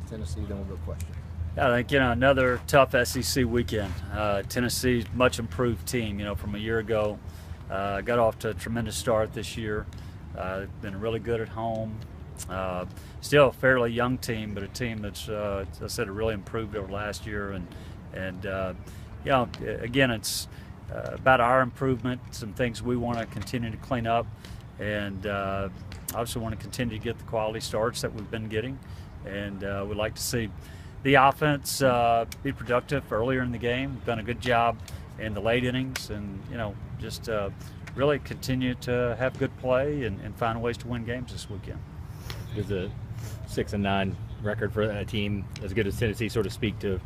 Tennessee, then we'll go questions. I think, another tough SEC weekend. Tennessee's much improved team, from a year ago. Got off to a tremendous start this year. Been really good at home. Still a fairly young team, but a team that's, as I said, really improved over last year. And again, it's about our improvement, some things we want to continue to clean up, and obviously want to continue to get the quality starts that we've been getting. And we'd like to see the offense be productive earlier in the game. We've done a good job in the late innings, and just really continue to have good play and find ways to win games this weekend. Does a 6-9 record for a team as good as Tennessee sort of speak to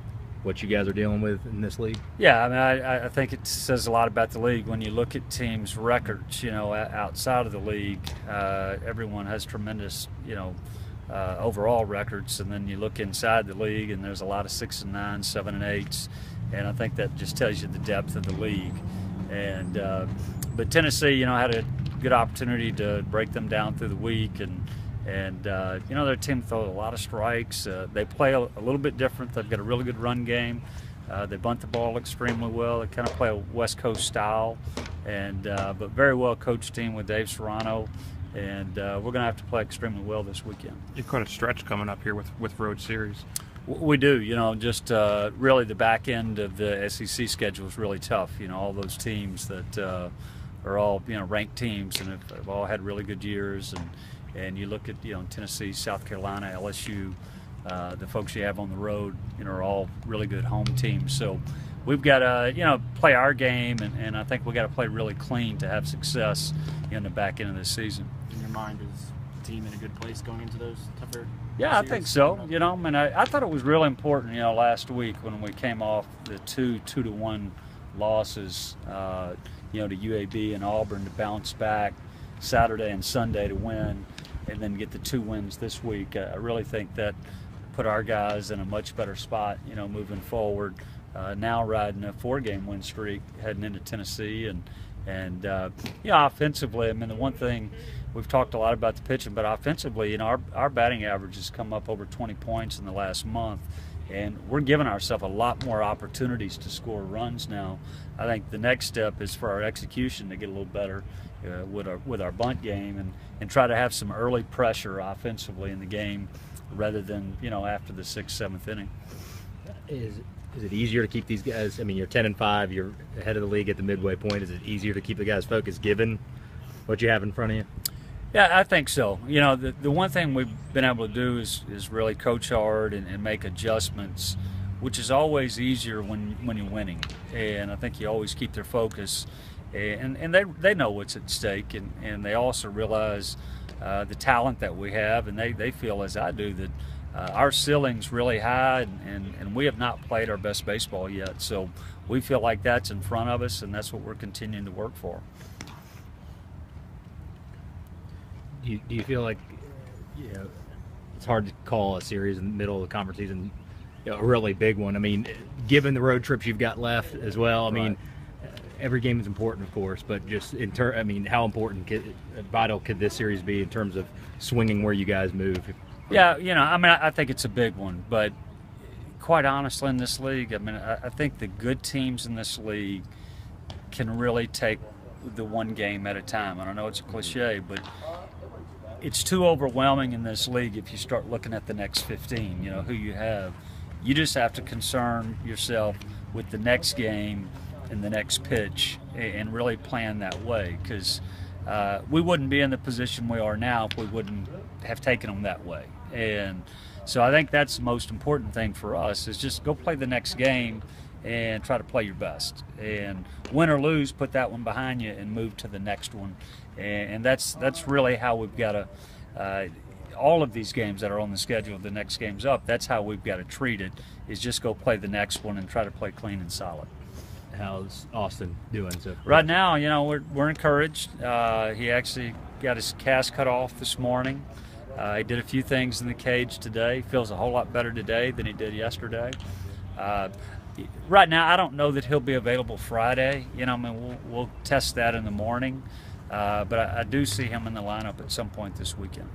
what you guys are dealing with in this league? Yeah, I mean, I think it says a lot about the league when you look at teams' records. Outside of the league, everyone has tremendous, overall records, and then you look inside the league, and there's a lot of 6-9, 7-8s, and I think that just tells you the depth of the league. And but Tennessee, had a good opportunity to break them down through the week, and their team throws a lot of strikes. They play a little bit different. They've got a really good run game. They bunt the ball extremely well. They kind of play a West Coast style, and but very well coached team with Dave Serrano. And we're going to have to play extremely well this weekend. You've got a stretch coming up here with road series. We do, just really the back end of the SEC schedule is really tough. All those teams that are all ranked teams and have all had really good years, and you look at Tennessee, South Carolina, LSU, the folks you have on the road, are all really good home teams. So we've got to play our game, and I think we got to play really clean to have success in the back end of the season. In your mind, is the team in a good place going into those tougher? Yeah, I think so. I thought it was really important. Last week when we came off the 2-1 losses, to UAB and Auburn, to bounce back Saturday and Sunday to win, and then get the 2 wins this week. I really think that put our guys in a much better spot, moving forward. Now riding a 4-game win streak heading into Tennessee, and offensively, the one thing we've talked a lot about the pitching, but offensively, our batting average has come up over 20 points in the last month, and we're giving ourselves a lot more opportunities to score runs now. I think the next step is for our execution to get a little better with our bunt game and try to have some early pressure offensively in the game rather than after the 6th, 7th inning. Is it easier to keep these guys? You're 10-5. You're ahead of the league at the midway point. Is it easier to keep the guys focused given what you have in front of you? Yeah, I think so. The one thing we've been able to do is really coach hard and make adjustments, which is always easier when you're winning. And I think you always keep their focus. And they know what's at stake, and they also realize the talent that we have, and they feel, as I do, that our ceiling's really high, and we have not played our best baseball yet. So we feel like that's in front of us, and that's what we're continuing to work for. Do you feel like it's hard to call a series in the middle of the conference season a really big one? Given the road trips you've got left as well, Right. Every game is important, of course, but just how important, vital could this series be in terms of swinging where you guys move? Yeah, I think it's a big one, but quite honestly, in this league, I think the good teams in this league can really take the one game at a time. I don't know, it's a cliche, but it's too overwhelming in this league if you start looking at the next 15, who you have. You just have to concern yourself with the next game and the next pitch and really plan that way, because we wouldn't be in the position we are now if we wouldn't have taken them that way. And so I think that's the most important thing for us, is just go play the next game and try to play your best. And win or lose, put that one behind you and move to the next one. And that's really how we've got to, all of these games that are on the schedule, the next game's up, that's how we've got to treat it, is just go play the next one and try to play clean and solid. How's Austin doing? Right now, we're encouraged. He actually got his cast cut off this morning. He did a few things in the cage today. Feels a whole lot better today than he did yesterday. Right now, I don't know that he'll be available Friday. We'll test that in the morning. But I do see him in the lineup at some point this weekend.